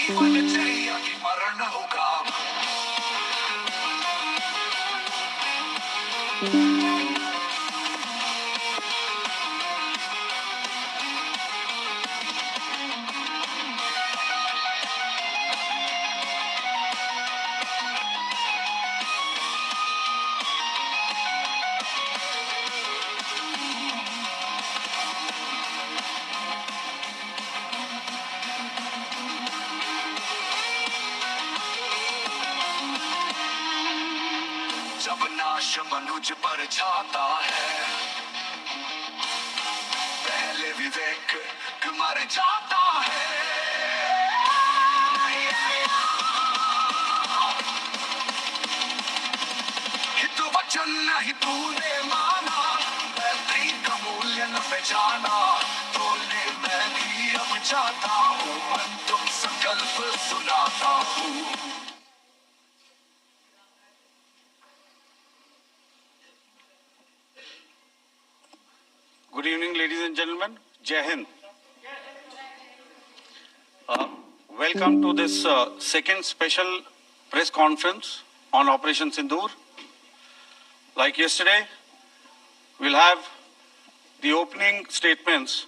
जीवन चरिया की मरण होगा। जब नाश मनुज पर छाता है, पहले विवेक मर जाता है। हित वचन नहीं तूने माना, मैत्री का मूल्य न पहचाना, तोड़ने मैं भी अब चाहता हूँ, अंतिम संकल्प सुनाता हूँ। Good evening, ladies and gentlemen. Jai Hind. Welcome to this second special press conference on Operation Sindoor. Like yesterday, we'll have the opening statements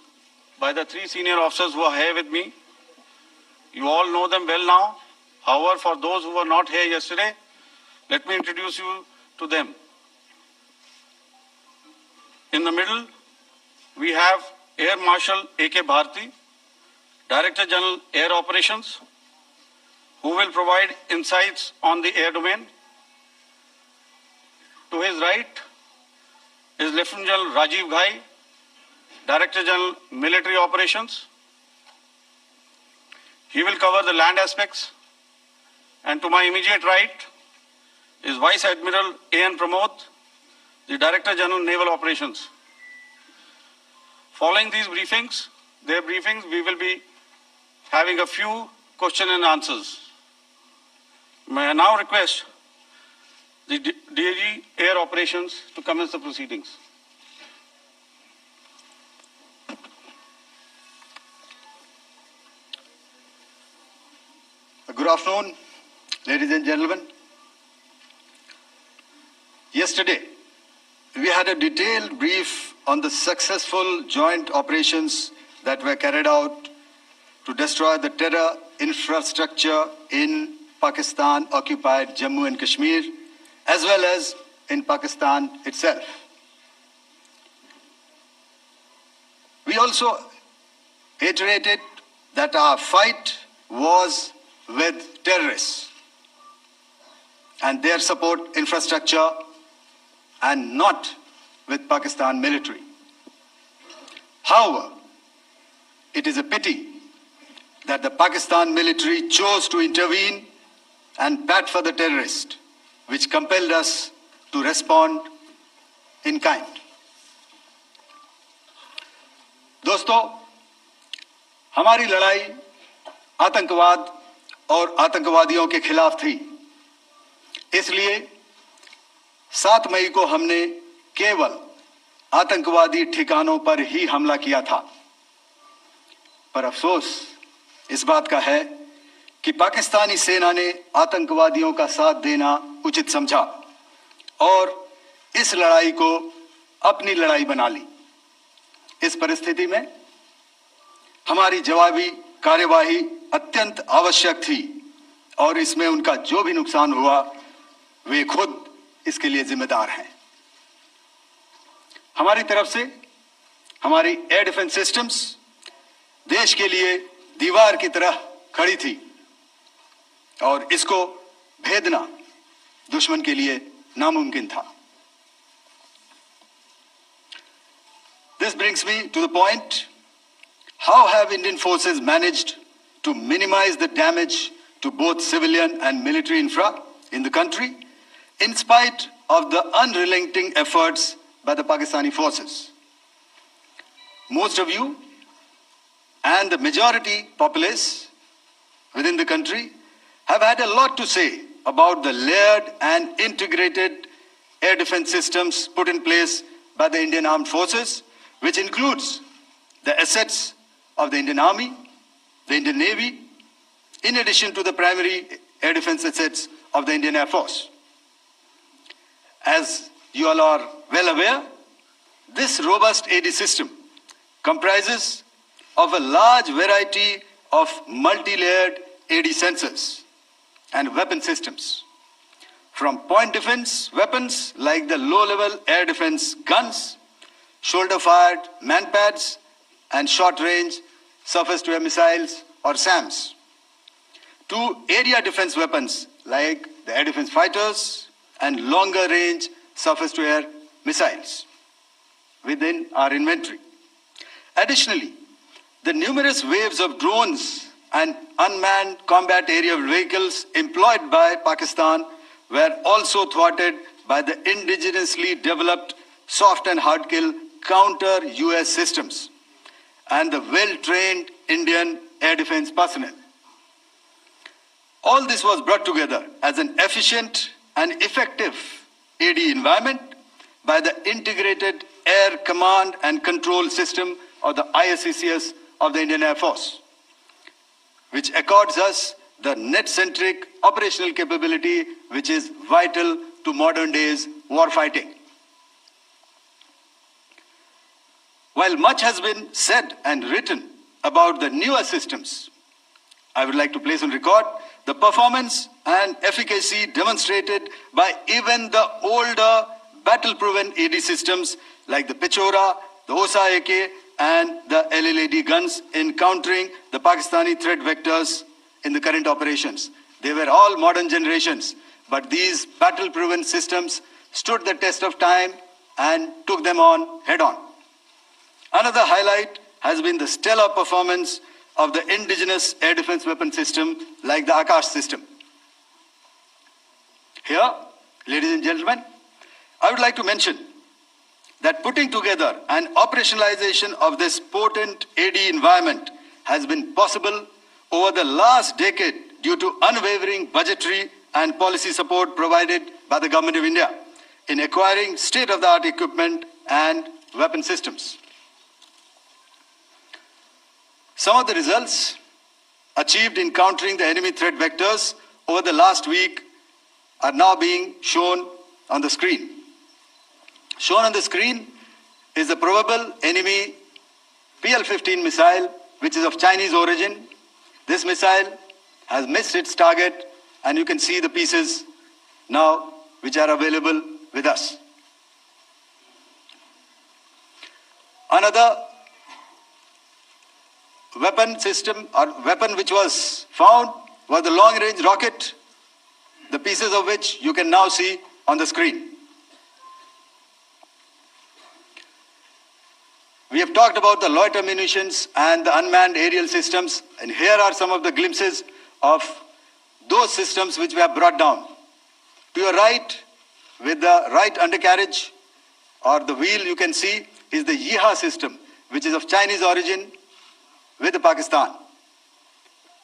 by the three senior officers who are here with me. You all know them well now. However, for those who were not here yesterday, let me introduce you to them. In the middle, we have Air Marshal A.K. Bharti, Director General Air Operations, who will provide insights on the air domain. To his right is Lieutenant General Rajiv Ghai, Director General Military Operations. He will cover the land aspects. And to my immediate right is Vice Admiral A.N. Pramod, the Director General Naval Operations. Following these briefings, we will be having a few question and answers. May I now request the DG Air Operations to commence the proceedings. Good afternoon, ladies and gentlemen. Yesterday, we had a detailed brief on the successful joint operations that were carried out to destroy the terror infrastructure in Pakistan-occupied Jammu and Kashmir, as well as in Pakistan itself. We also iterated that our fight was with terrorists and their support infrastructure and not with Pakistan military. However, it is a pity that the Pakistan military chose to intervene and bat for the terrorist, which compelled us to respond in kind. दोस्तों, हमारी लड़ाई आतंकवाद और आतंकवादियों के खिलाफ थी। इसलिए 7 मई को हमने केवल आतंकवादी ठिकानों पर ही हमला किया था। पर अफसोस इस बात का है कि पाकिस्तानी सेना ने आतंकवादियों का साथ देना उचित समझा और इस लड़ाई को अपनी लड़ाई बना ली। इस परिस्थिति में हमारी जवाबी कार्यवाही अत्यंत आवश्यक थी और इसमें उनका जो भी नुकसान हुआ, वे खुद इसके लिए जिम्मेदार हैं। हमारी तरफ से हमारी एयर डिफेंस सिस्टम्स देश के लिए दीवार की तरह खड़ी थी और इसको भेदना दुश्मन के लिए नामुमकिन था। This brings me to the point, how have Indian forces managed to minimize the damage to both civilian and military infra in the country in spite of the unrelenting efforts by the Pakistani forces? Most of you and the majority populace within the country have had a lot to say about the layered and integrated air defense systems put in place by the Indian Armed Forces, which includes the assets of the Indian Army, the Indian Navy, in addition to the primary air defense assets of the Indian Air Force. As you all are well aware, this robust AD system comprises of a large variety of multi-layered AD sensors and weapon systems. From point defense weapons like the low-level air defense guns, shoulder-fired manpads, and short-range surface-to-air missiles or SAMs, to area defense weapons like the air defense fighters and longer-range surface-to-air missiles within our inventory. Additionally, the numerous waves of drones and unmanned combat aerial vehicles employed by Pakistan were also thwarted by the indigenously developed soft and hard kill counter-US systems and the well-trained Indian air defense personnel. All this was brought together as an efficient and effective AD environment by the Integrated Air Command and Control System, or the ISCCS of the Indian Air Force, which accords us the net-centric operational capability which is vital to modern days warfighting. While much has been said and written about the newer systems, I would like to place on record the performance and efficacy demonstrated by even the older battle-proven AD systems like the Pechora, the OSA AK, and the LLAD guns in countering the Pakistani threat vectors in the current operations. They were all modern generations, but these battle-proven systems stood the test of time and took them on head-on. Another highlight has been the stellar performance of the indigenous air defense weapon system like the Akash system. Here, ladies and gentlemen, I would like to mention that putting together and operationalization of this potent AD environment has been possible over the last decade due to unwavering budgetary and policy support provided by the Government of India in acquiring state-of-the-art equipment and weapon systems. Some of the results achieved in countering the enemy threat vectors over the last week are now being shown on the screen. Shown on the screen is the probable enemy PL-15 missile, which is of Chinese origin. This missile has missed its target, and you can see the pieces now which are available with us. Another weapon system or weapon which was found was the long-range rocket, the pieces of which you can now see on the screen. We have talked about the loiter munitions and the unmanned aerial systems, and here are some of the glimpses of those systems which we have brought down. To your right, with the right undercarriage or the wheel, you can see is the Yeeha system, which is of Chinese origin with Pakistan.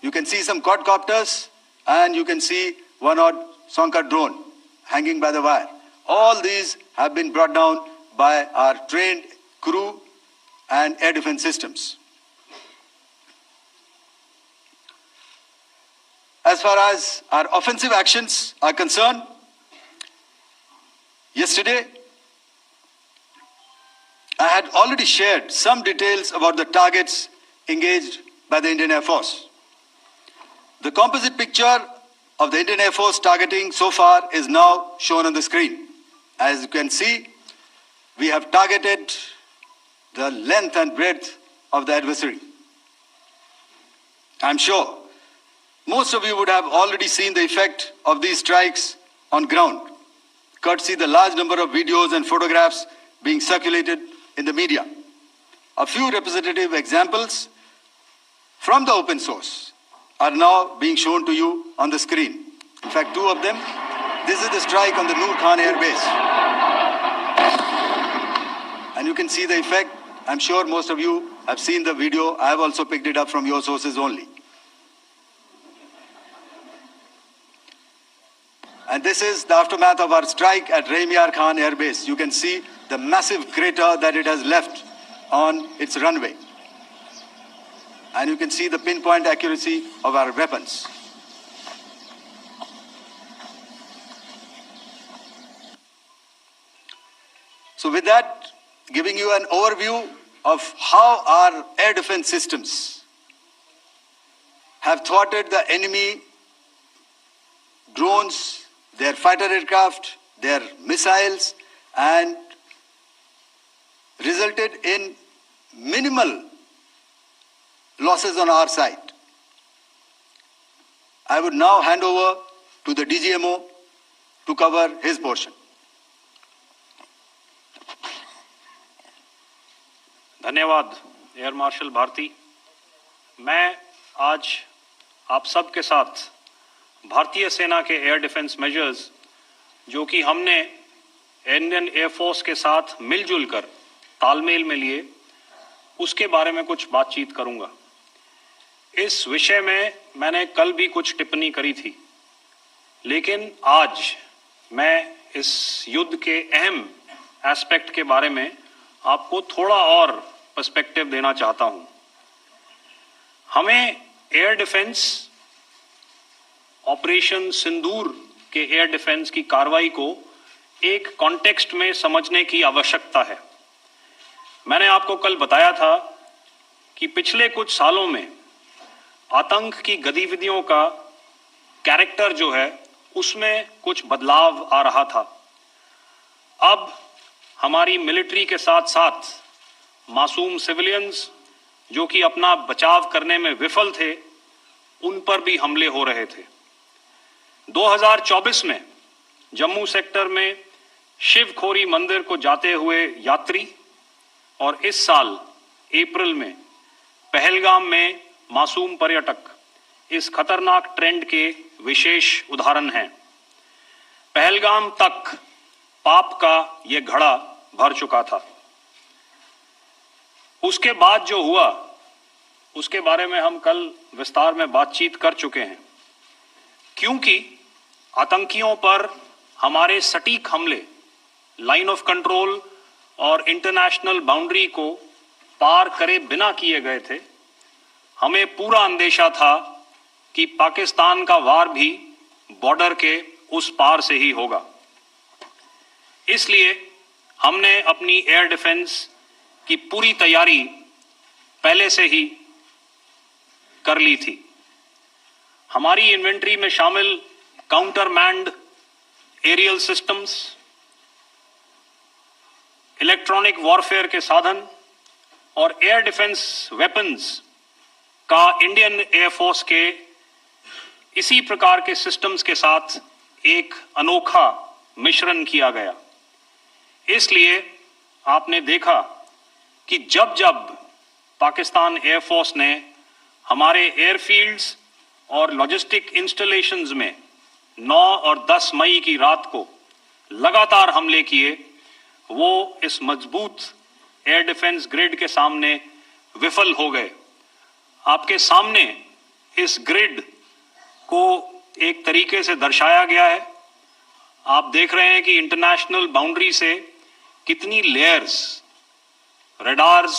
You can see some quadcopters, and you can see one odd Sonka drone hanging by the wire. All these have been brought down by our trained crew and air defense systems. As far as our offensive actions are concerned, yesterday I had already shared some details about the targets engaged by the Indian Air Force. The composite picture of the Indian Air Force targeting so far is now shown on the screen. As you can see, we have targeted the length and breadth of the adversary. I'm sure most of you would have already seen the effect of these strikes on ground, courtesy the large number of videos and photographs being circulated in the media. A few representative examples from the open source are now being shown to you on the screen. In fact, two of them. This is the strike on the Noor Khan Air Base. And you can see the effect. I'm sure most of you have seen the video. I have also picked it up from your sources only. And this is the aftermath of our strike at Rahim Yar Khan Air Base. You can see the massive crater that it has left on its runway. and you can see the pinpoint accuracy of our weapons. So with that, giving you an overview of how our air defense systems have thwarted the enemy drones, their fighter aircraft, their missiles, and resulted in minimal losses on our side. I would now hand over to the DGMO to cover his portion. धन्यवाद air marshal Bharti. मैं आज आप सब के साथ भारतीय सेना के एयर डिफेंस मेजर्स जो कि हमने इंडियन एयरफोर्स के साथ मिलजुल कर तालमेल में लिए, उसके बारे में कुछ बातचीत करूंगा। इस विषय में मैंने कल भी कुछ टिप्पणी करी थी, लेकिन आज मैं इस युद्ध के अहम एस्पेक्ट के बारे में आपको थोड़ा और पर्सपेक्टिव देना चाहता हूं। हमें एयर डिफेंस ऑपरेशन सिंदूर के एयर डिफेंस की कार्रवाई को एक कॉन्टेक्स्ट में समझने की आवश्यकता है। मैंने आपको कल बताया था कि पिछले कुछ सालों में आतंक की गतिविधियों का कैरेक्टर जो है उसमें कुछ बदलाव आ रहा था। अब हमारी मिलिट्री के साथ साथ मासूम सिविलियंस जो कि अपना बचाव करने में विफल थे, उन पर भी हमले हो रहे थे। 2024 में जम्मू सेक्टर में शिवखोरी मंदिर को जाते हुए यात्री और इस साल अप्रैल में पहलगाम में मासूम पर्यटक इस खतरनाक ट्रेंड के विशेष उदाहरण हैं। पहलगाम तक पाप का ये घड़ा भर चुका था। उसके बाद जो हुआ उसके बारे में हम कल विस्तार में बातचीत कर चुके हैं, क्योंकि आतंकियों पर हमारे सटीक हमले लाइन ऑफ कंट्रोल और इंटरनेशनल बाउंड्री को पार करे बिना किए गए थे। हमें पूरा अंदेशा था कि पाकिस्तान का वार भी बॉर्डर के उस पार से ही होगा। इसलिए हमने अपनी एयर डिफेंस की पूरी तैयारी पहले से ही कर ली थी। हमारी इन्वेंट्री में शामिल counter manned aerial systems, electronic warfare के साधन और एयर डिफेंस वेपन्स का इंडियन एयरफोर्स के इसी प्रकार के सिस्टम्स के साथ एक अनोखा मिश्रण किया गया। इसलिए आपने देखा कि जब जब पाकिस्तान एयरफोर्स ने हमारे एयरफील्ड्स और लॉजिस्टिक इंस्टॉलेशंस में 9 और 10 मई की रात को लगातार हमले किए, वो इस मजबूत एयर डिफेंस ग्रिड के सामने विफल हो गए। आपके सामने इस ग्रिड को एक तरीके से दर्शाया गया है। आप देख रहे हैं कि इंटरनेशनल बाउंड्री से कितनी layers, radars,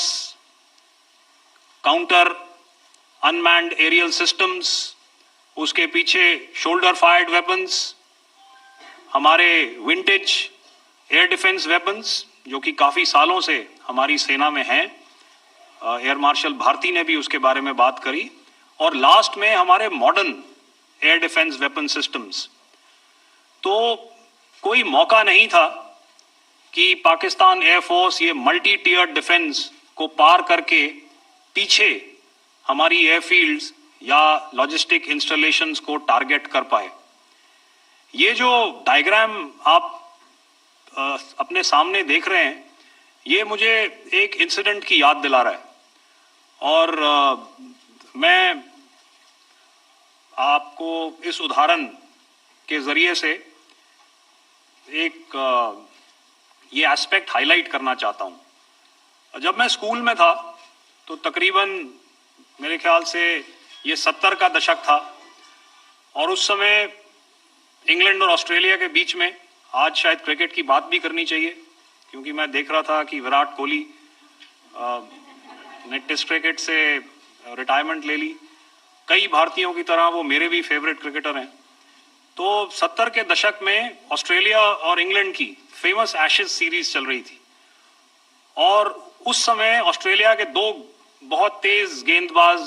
counter unmanned aerial systems, उसके पीछे शोल्डर फायर्ड वेपन्स, हमारे विंटेज एयर डिफेंस वेपन्स जो कि काफी सालों से हमारी सेना में हैं। एयर मार्शल भारती ने भी उसके बारे में बात करी। और लास्ट में हमारे modern air defence weapon systems. तो कोई मौका नहीं था कि पाकिस्तान एयरफोर्स ये मल्टी टियर डिफेंस को पार करके पीछे हमारी एयरफील्ड्स या लॉजिस्टिक इंस्टॉलेशंस को टारगेट कर पाए। ये जो डायग्राम आप अपने सामने देख रहे हैं, ये मुझे एक इंसिडेंट की याद दिला रहा है। और मैं आपको इस उदाहरण के जरिए से एक ये एस्पेक्ट हाईलाइट करना चाहता हूं। जब मैं स्कूल में था तो तकरीबन मेरे ख्याल से ये 70 का दशक था और उस समय इंग्लैंड और ऑस्ट्रेलिया के बीच में, आज शायद क्रिकेट की बात भी करनी चाहिए क्योंकि मैं देख रहा था कि विराट कोहली ने टेस्ट क्रिकेट से रिटायरमेंट ले ली। कई भारतीयों की तरह वो मेरे भी फेवरेट क्रिकेटर हैं। तो 70 के दशक में ऑस्ट्रेलिया और इंग्लैंड की फेमस एशेज सीरीज चल रही थी और उस समय ऑस्ट्रेलिया के दो बहुत तेज गेंदबाज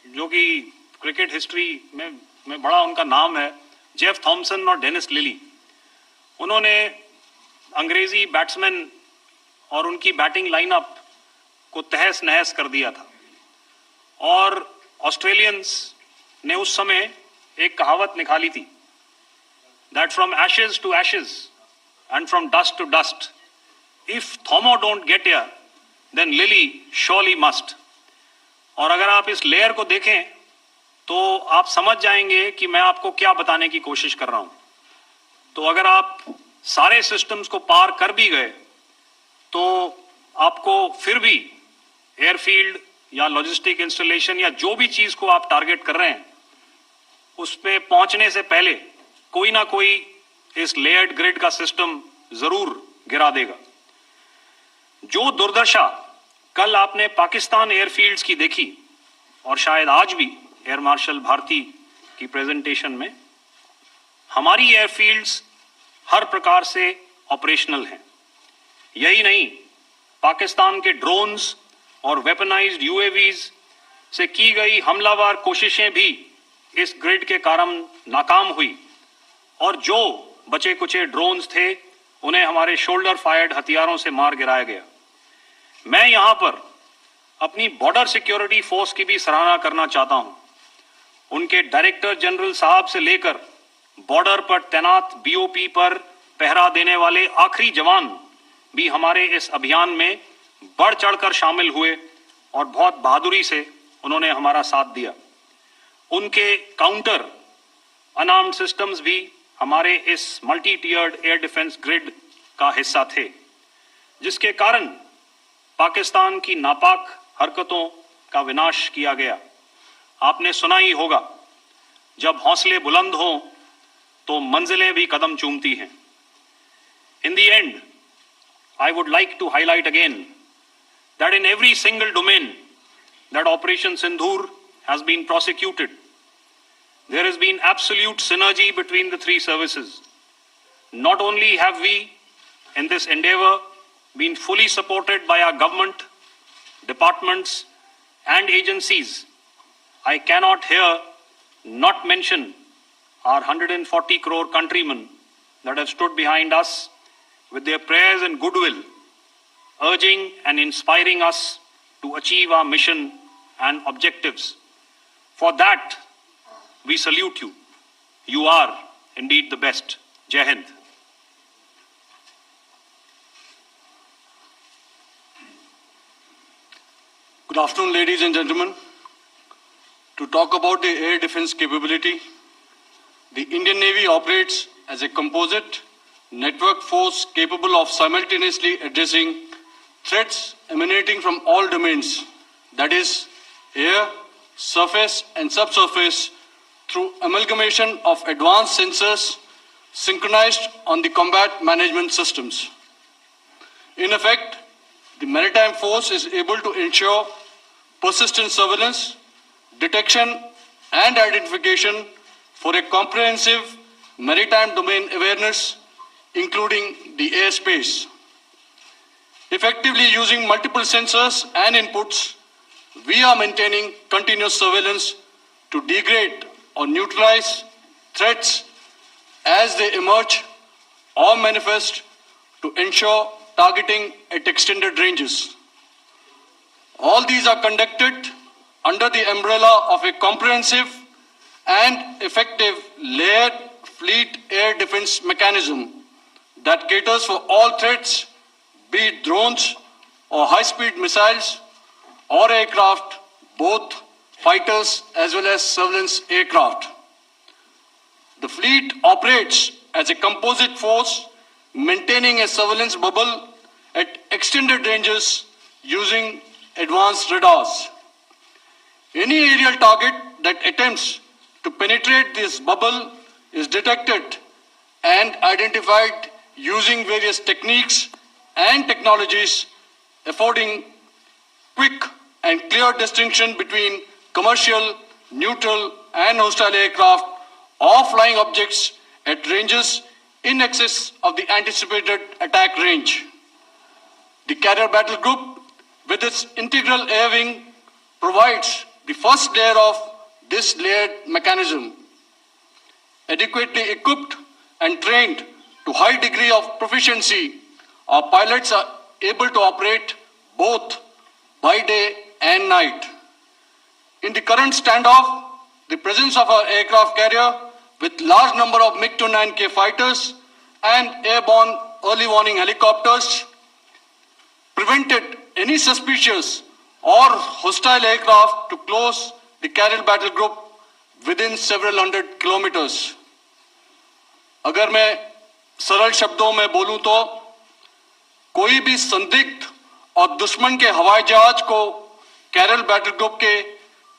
जो कि क्रिकेट हिस्ट्री में बड़ा उनका नाम है, जेफ थॉमसन और डेनिस लिली, उन्होंने अंग्रेजी बैट्समैन और उनकी बैटिंग लाइनअप को तहस नहस कर दिया था। और ऑस्ट्रेलियंस ने उस समय एक कहावत निकाली थी, that from ashes to ashes and from dust to dust, if Thommo don't get here then Lillee surely must. और अगर आप इस लेयर को देखें तो आप समझ जाएंगे कि मैं आपको क्या बताने की कोशिश कर रहा हूं। तो अगर आप सारे सिस्टम्स को पार कर भी गए तो आपको फिर भी एयरफील्ड या लॉजिस्टिक इंस्टॉलेशन या जो भी चीज को आप टारगेट कर रहे हैं उस पे पहुंचने से पहले कोई ना कोई इस लेयर्ड ग्रिड का सिस्टम जरूर गिरा देगा। जो दुर्दशा कल आपने पाकिस्तान एयरफील्ड्स की देखी और शायद आज भी एयर मार्शल भारती की प्रेजेंटेशन में, हमारी एयरफील्ड्स हर प्रकार से ऑपरेशनल हैं। यही नहीं, पाकिस्तान के ड्रोन्स और वेपनाइज्ड यूएवीज से की गई हमलावर कोशिशें भी इस ग्रिड के कारण नाकाम हुई और जो बचे कुचे ड्रोन्स थे उन्हें हमारे शोल्डर फायर्ड हथियारों से मार गिराया गया। मैं यहां पर अपनी बॉर्डर सिक्योरिटी फोर्स की भी सराहना करना चाहता हूं। उनके डायरेक्टर जनरल साहब से लेकर बॉर्डर पर तैनात बीओपी पर पहरा देने वाले आखिरी जवान भी हमारे इस अभियान में बढ़ चढ़कर शामिल हुए और बहुत बहादुरी से उन्होंने हमारा साथ दिया। उनके काउंटर अनार्म्ड सिस्टम्स भी हमारे इस मल्टी टियर्ड एयर डिफेंस ग्रिड का हिस्सा थे, जिसके कारण पाकिस्तान की नापाक हरकतों का विनाश किया गया। आपने सुना ही होगा, जब हौसले बुलंद हों तो मंजिलें भी कदम चूमती हैं। In the end, I would like to highlight again that in every single domain that Operation Sindoor has been prosecuted, there has been absolute synergy between the three services. Not only have we, in this endeavor, been fully supported by our government, departments, and agencies, I cannot here not mention our 140 crore countrymen that have stood behind us with their prayers and goodwill, urging and inspiring us to achieve our mission and objectives. For that, we salute you. You are indeed the best. Jai Hind. Good afternoon, ladies and gentlemen. To talk about the air defense capability, the Indian Navy operates as a composite network force capable of simultaneously addressing threats emanating from all domains, that is, air, surface and subsurface, through amalgamation of advanced sensors synchronized on the combat management systems. In effect, the maritime force is able to ensure persistent surveillance, detection and identification for a comprehensive maritime domain awareness, including the airspace. Effectively using multiple sensors and inputs, we are maintaining continuous surveillance to degrade or neutralize threats as they emerge or manifest, to ensure targeting at extended ranges. All these are conducted under the umbrella of a comprehensive and effective layered fleet air defense mechanism that caters for all threats, be it drones or high-speed missiles or aircraft, both fighters as well as surveillance aircraft. The fleet operates as a composite force, maintaining a surveillance bubble at extended ranges using advanced radars. Any aerial target that attempts to penetrate this bubble is detected and identified using various techniques and technologies, affording quick and clear distinction between commercial, neutral, and hostile aircraft or flying objects at ranges in excess of the anticipated attack range. The Carrier Battle Group, with its integral air wing, provides the first layer of this layered mechanism. Adequately equipped and trained to high degree of proficiency, our pilots are able to operate both by day and night. In the current standoff, the presence of our aircraft carrier with large number of MiG-29K fighters and airborne early warning helicopters prevented any suspicious or hostile aircraft to close the Carrier Battle Group within several hundred kilometers. अगर मैं सरल शब्दों में बोलूं तो कोई भी संदिग्ध और दुश्मन के हवाई जहाज को कैरल बैटल ग्रुप के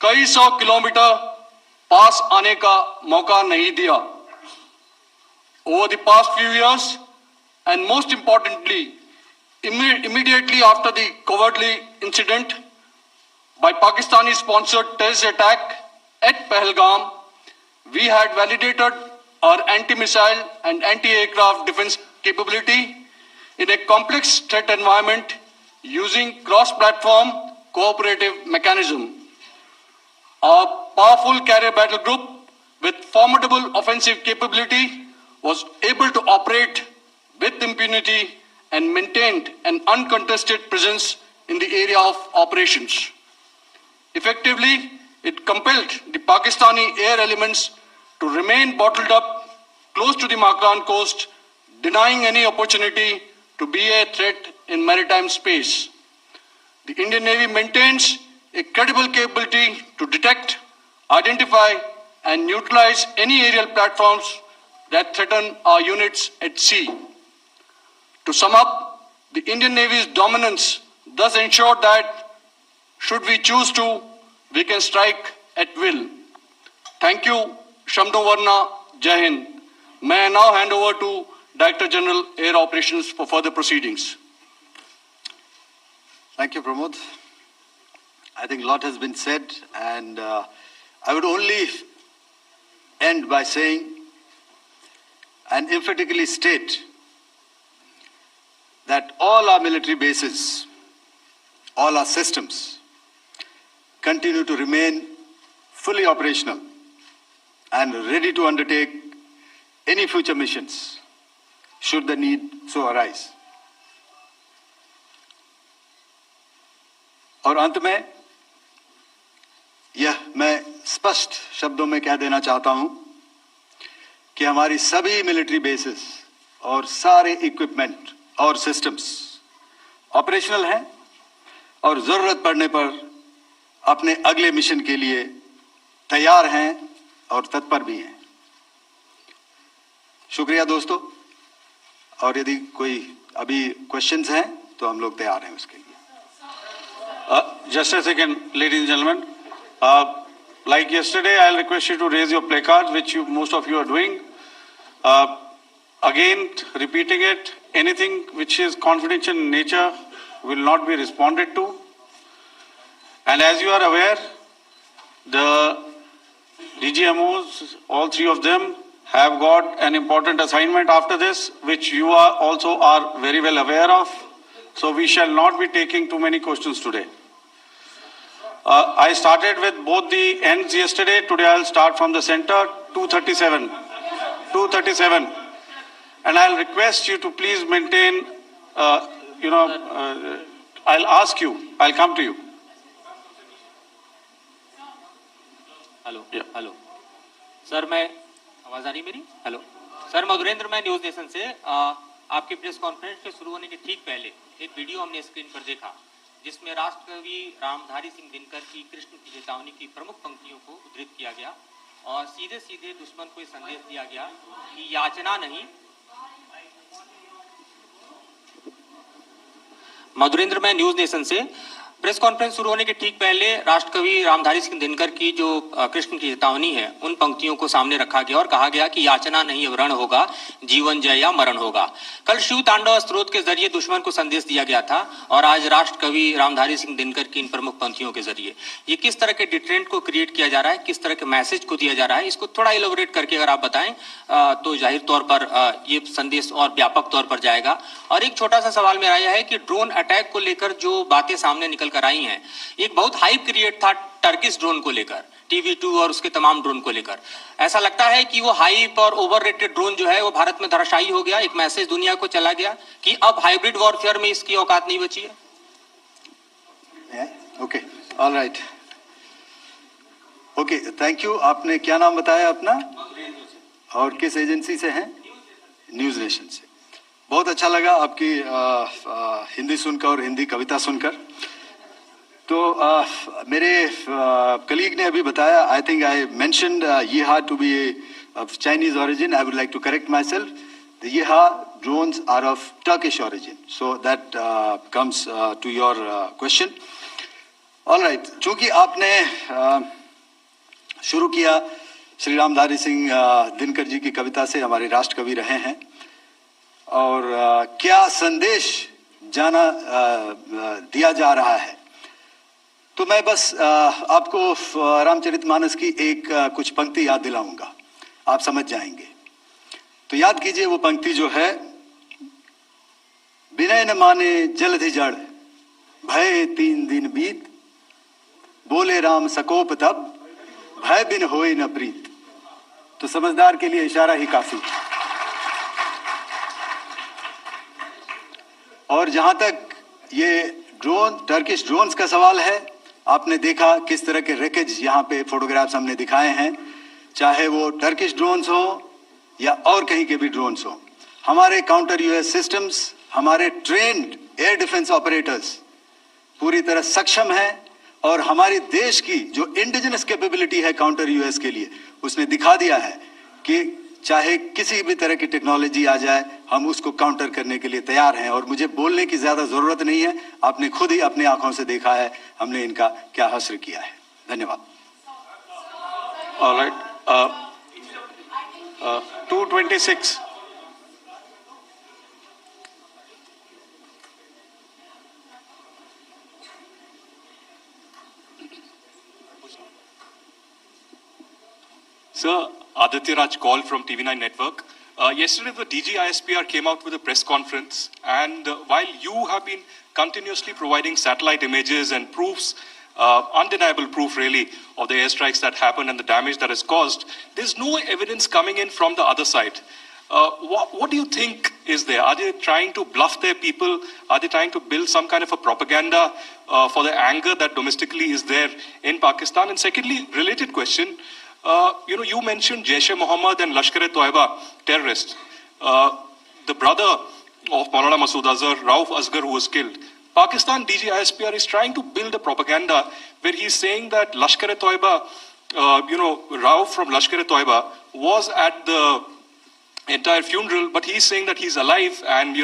कई सौ किलोमीटर पास आने का मौका नहीं दिया. Over the past few years, and most importantly, immediately after the cowardly incident by Pakistani-sponsored terrorist attack at Pahalgam, we had validated our anti-missile and anti-aircraft defense capability in a complex threat environment using cross-platform cooperative mechanism. Our powerful carrier battle group with formidable offensive capability was able to operate with impunity and maintained an uncontested presence in the area of operations. Effectively, it compelled the Pakistani air elements to remain bottled up close to the Makran coast, denying any opportunity to be a threat in maritime space. The Indian Navy maintains a credible capability to detect, identify, and neutralize any aerial platforms that threaten our units at sea. To sum up, the Indian Navy's dominance thus ensured that, should we choose to, we can strike at will. Thank you, Shamdo Varna, Jai Hind. May I now hand over to Director General Air Operations for further proceedings. Thank you, Pramod. I think a lot has been said, and I would only end by saying and emphatically state that all our military bases, all our systems continue to remain fully operational and ready to undertake any future missions should the need so arise. और अंत में यह मैं स्पष्ट शब्दों में कह देना चाहता हूं कि हमारी सभी मिलिट्री बेसेस और सारे इक्विपमेंट और सिस्टम्स ऑपरेशनल हैं और जरूरत पड़ने पर अपने अगले मिशन के लिए तैयार हैं और तत्पर भी हैं. शुक्रिया दोस्तों, और यदि कोई अभी क्वेश्चंस हैं तो हम लोग तैयार हैं उसके लिए. Just a second, ladies and gentlemen. Like yesterday, I'll request you to raise your placards, which most of you are doing. Again, repeating it, anything which is confidential in nature will not be responded to. And as you are aware, the DGMOs, all three of them, have got an important assignment after this, which you are also very well aware of. So we shall not be taking too many questions today. I started with both the ends yesterday. Today I'll start from the center, 237. 237. And I'll request you to please maintain, I'll ask you, I'll come to you. Hello hello sir, मैं आवाज आ रही मेरी? Hello sir, Madhurendra, मैं news nation से आपके press conference के शुरू होने के ठीक पहले एक वीडियो हमने स्क्रीन पर देखा जिसमें राष्ट्रकवि रामधारी सिंह दिनकर की कृष्ण की चेतावनी की प्रमुख पंक्तियों को उद्धृत किया गया और सीधे सीधे दुश्मन को संदेश दिया गया कि याचना नहीं. मधुरेंद्र, मैं न्यूज नेशन से प्रेस कॉन्फ्रेंस शुरू होने के ठीक पहले राष्ट्रकवि रामधारी सिंह दिनकर की जो कृष्ण की चेतावनी है उन पंक्तियों को सामने रखा गया और कहा गया कि याचना नहीं वरण होगा, जीवन जय या मरण होगा। कल शिव तांडव स्त्रोत के जरिए दुश्मन को संदेश दिया गया था और आज राष्ट्रकवि रामधारी सिंह दिनकर की इन प्रमुख पंक्तियों के जरिए ये किस तरह के डिटरेंट को क्रिएट किया जा रहा है, किस तरह के मैसेज को दिया जा रहा है, इसको थोड़ा इलेबोरेट करके अगर आप बताएं तो जाहिर तौर पर ये संदेश और व्यापक तौर पर जाएगा। और एक छोटा सा सवाल मेरा यह है कि ड्रोन अटैक को लेकर जो बातें सामने निकल कर आई हैं, एक बहुत हाइप क्रिएट था टर्किश ड्रोन को लेकर, TV2 और उसके तमाम ड्रोन को लेकर। ऐसा लगता है कि वो हाइप और ओवररेटेड ड्रोन जो है वो भारत में धराशायी हो गया, एक मैसेज दुनिया को चला गया कि अब हाइब्रिड वॉरफेयर में इसकी औकात नहीं बची है। Okay, all right, okay, thank you. आपने क्या नाम बताया अपना और किस एजेंसी से हैं? न्यूज नेशन से। बहुत अच्छा लगा आपकी हिंदी सुनकर और हिंदी कविता सुनकर। तो मेरे कलीग ने अभी बताया, I think I mentioned Yiha to be of Chinese origin. I would like to correct myself. The Yeeha drones are of Turkish origin. So that comes to your question. All right. चूंकि आपने शुरू किया श्री रामधारी सिंह दिनकर जी की कविता से, हमारे राष्ट्र कवि रहे हैं, और क्या संदेश दिया जा रहा है, तो मैं बस आपको रामचरितमानस की एक कुछ पंक्ति याद दिलाऊंगा, आप समझ जाएंगे। तो याद कीजिए वो पंक्ति जो है, विनय न माने जलधि जड़, भय 3 दिन बीत, बोले राम सकोप तब, भय बिन होए न प्रीत। तो समझदार के लिए इशारा ही काफी। और जहां तक ये ड्रोन, टर्किश ड्रोन्स का सवाल है, आपने देखा किस तरह के रेकेज यहाँ पे फोटोग्राफ्स हमने दिखाए हैं, चाहे वो टर्किश ड्रोन्स हो या और कहीं के भी ड्रोन्स हो। हमारे काउंटर यूएस सिस्टम्स, हमारे ट्रेन्ड एयर डिफेंस ऑपरेटर्स पूरी तरह सक्षम हैं, और हमारी देश की जो इंडिजिनस कैपेबिलिटी है काउंटर यूएस के लिए, उसने दिखा दिया है कि चाहे किसी भी तरह की टेक्नोलॉजी आ जाए, हम उसको काउंटर करने के लिए तैयार हैं। और मुझे बोलने की ज्यादा जरूरत नहीं है, आपने खुद ही अपनी आंखों से देखा है हमने इनका क्या हश्र किया है। धन्यवाद। All right. 226. Sir, Aditya Raj call from TV9 Network. Yesterday, the DG ISPR came out with a press conference, and while you have been continuously providing satellite images and proofs, undeniable proof really, of the airstrikes that happened and the damage that is caused, there's no evidence coming in from the other side. What do you think is there? Are they trying to bluff their people? Are they trying to build some kind of a propaganda for the anger that domestically is there in Pakistan? And secondly, related question, you mentioned Jaish-e-Mohammed and Lashkar-e-Toiba terrorists. The brother of Maulana Masood Azhar, Rauf Asghar, who was killed. Pakistan DG ISPR is trying to build a propaganda where he's saying that Lashkar-e-Toiba, Rauf from Lashkar-e-Toiba was at the entire funeral, but he's saying that he's alive, and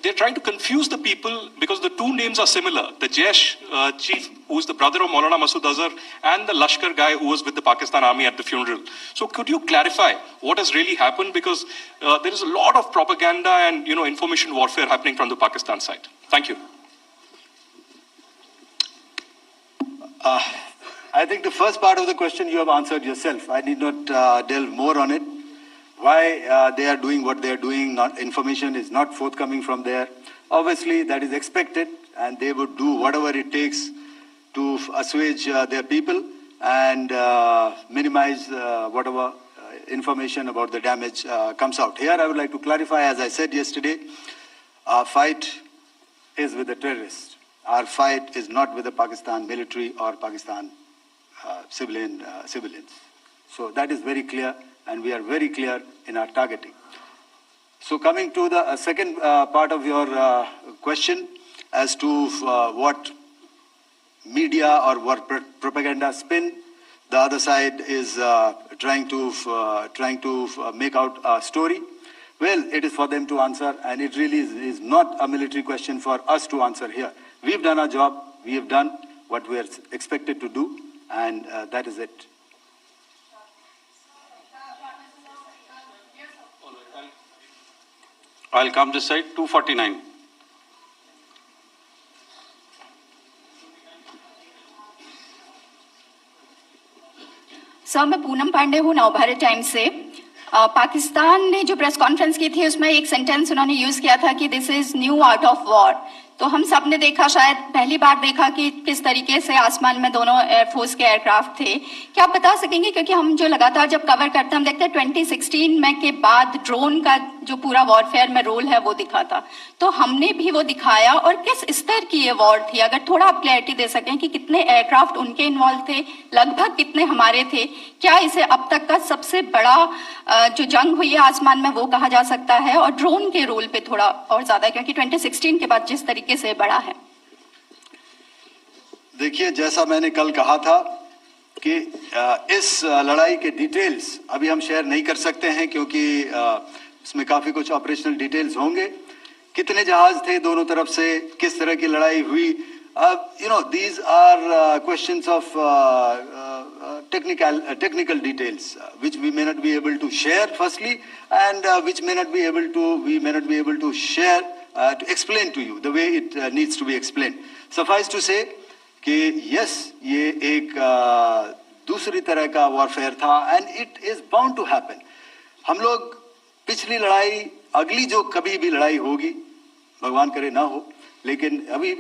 they're trying to confuse the people because the two names are similar. The Jaish chief, who's the brother of Maulana Masood Azhar, and the Lashkar guy who was with the Pakistan army at the funeral. So could you clarify what has really happened? Because there is a lot of propaganda and information warfare happening from the Pakistan side. Thank you. I think the first part of the question you have answered yourself. I need not delve more on it. Why they are doing what they are doing, information is not forthcoming from there. Obviously, that is expected, and they would do whatever it takes to assuage their people and minimize whatever information about the damage comes out. Here, I would like to clarify, as I said yesterday, our fight is with the terrorists. Our fight is not with the Pakistan military or Pakistan civilians. So that is very clear, and we are very clear in our targeting. So coming to the second part of your question as to what media or what propaganda spin the other side is trying to make out a story. Well, it is for them to answer, and it really is not a military question for us to answer here. We've done our job. We have done what we are expected to do, and that is it. I'll come this side. 249. Sir, मैं पूनम पांडे हूँ, Navbharat times से। पाकिस्तान ने जो press conference की थी उसमें एक sentence उन्होंने यूज किया था कि this is new art of war. तो हम सब ने देखा, शायद पहली बार देखा कि किस तरीके से आसमान में दोनों एयरफोर्स के एयरक्राफ्ट थे। क्या आप बता सकेंगे, क्योंकि हम जो लगातार जब कवर करते हैं हम देखते हैं 2016 में के बाद ड्रोन का जो पूरा वॉरफेयर में रोल है वो दिखा था, तो हमने भी वो दिखाया। और किस स्तर की ये वॉर थी, अगर थोड़ा आप क्लैरिटी दे सकें कि कितने एयरक्राफ्ट उनके इन्वॉल्व थे, लगभग कितने हमारे थे, क्या इसे अब तक का सबसे बड़ा जो जंग हुई है आसमान में वो कहा जा सकता है, और ड्रोन के रोल पे थोड़ा और ज्यादा, क्योंकि 2016 के बाद जिस तरीके से बड़ा है। देखिए, जैसा मैंने कल कहा था कि इस लड़ाई के डिटेल्स अभी हम शेयर नहीं कर सकते हैं, क्योंकि इसमें काफी कुछ ऑपरेशनल डिटेल्स होंगे। कितने जहाज थे दोनों तरफ से, किस तरह की लड़ाई हुई, these are questions of technical details which we may not be able to share firstly, and which we may not be able to share to explain to you the way it needs to be explained. Suffice to say कि yes, ये एक दूसरी तरह का warfare था, and it is bound to happen. हम लोग पिछली लड़ाई, अगली जो कभी भी लड़ाई होगी, भगवान करे ना हो, लेकिन अभी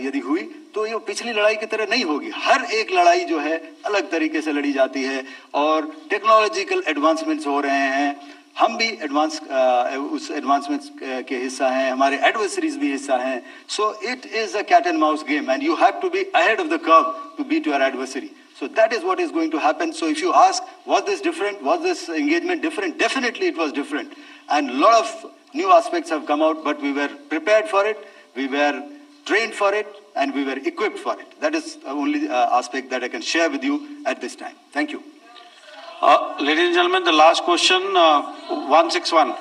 यदि हुई तो ये पिछली लड़ाई की तरह नहीं होगी। हर एक लड़ाई जो है अलग तरीके से लड़ी जाती है, और टेक्नोलॉजिकल एडवांसमेंट्स हो रहे हैं। हम भी उस एडवांसमेंट्स के हिस्सा हैं, हमारे एडवर्सरीज भी हिस्सा हैं। So it is a cat and mouse game, and you have to be ahead of the curve to beat your adversary. So that is what is going to happen. So if you ask, was this different? Was this engagement different? Definitely it was different. And a lot of new aspects have come out, but we were prepared for it, we were trained for it, and we were equipped for it. That is the only aspect that I can share with you at this time. Thank you. Ladies and gentlemen, the last question, 161.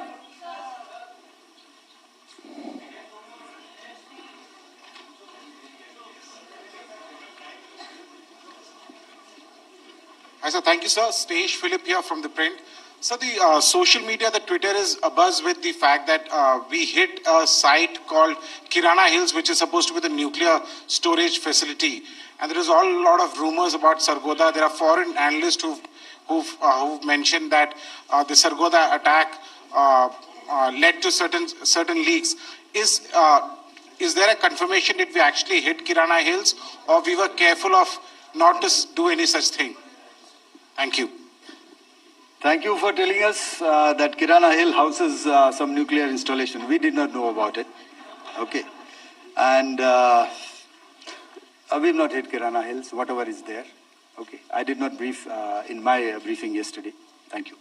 Hi, sir. Thank you, sir. Stesh Philip here from The Print. So the social media, the Twitter is abuzz with the fact that we hit a site called Kirana Hills, which is supposed to be the nuclear storage facility. And there is a lot of rumors about Sargodha. There are foreign analysts who've mentioned that the Sargodha attack led to certain leaks. Is there a confirmation that we actually hit Kirana Hills, or we were careful of not to do any such thing? Thank you. Thank you for telling us that Kirana Hill houses some nuclear installation. We did not know about it. Okay. And we've not hit Kirana Hills, whatever is there. Okay. I did not brief in my briefing yesterday. Thank you.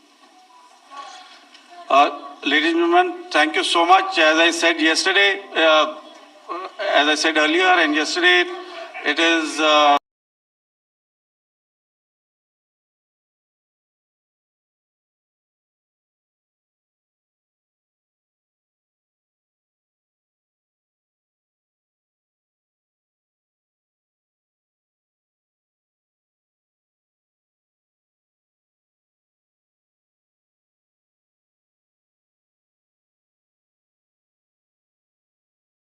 Ladies and gentlemen, thank you so much. As I said yesterday, as I said earlier and yesterday, it is...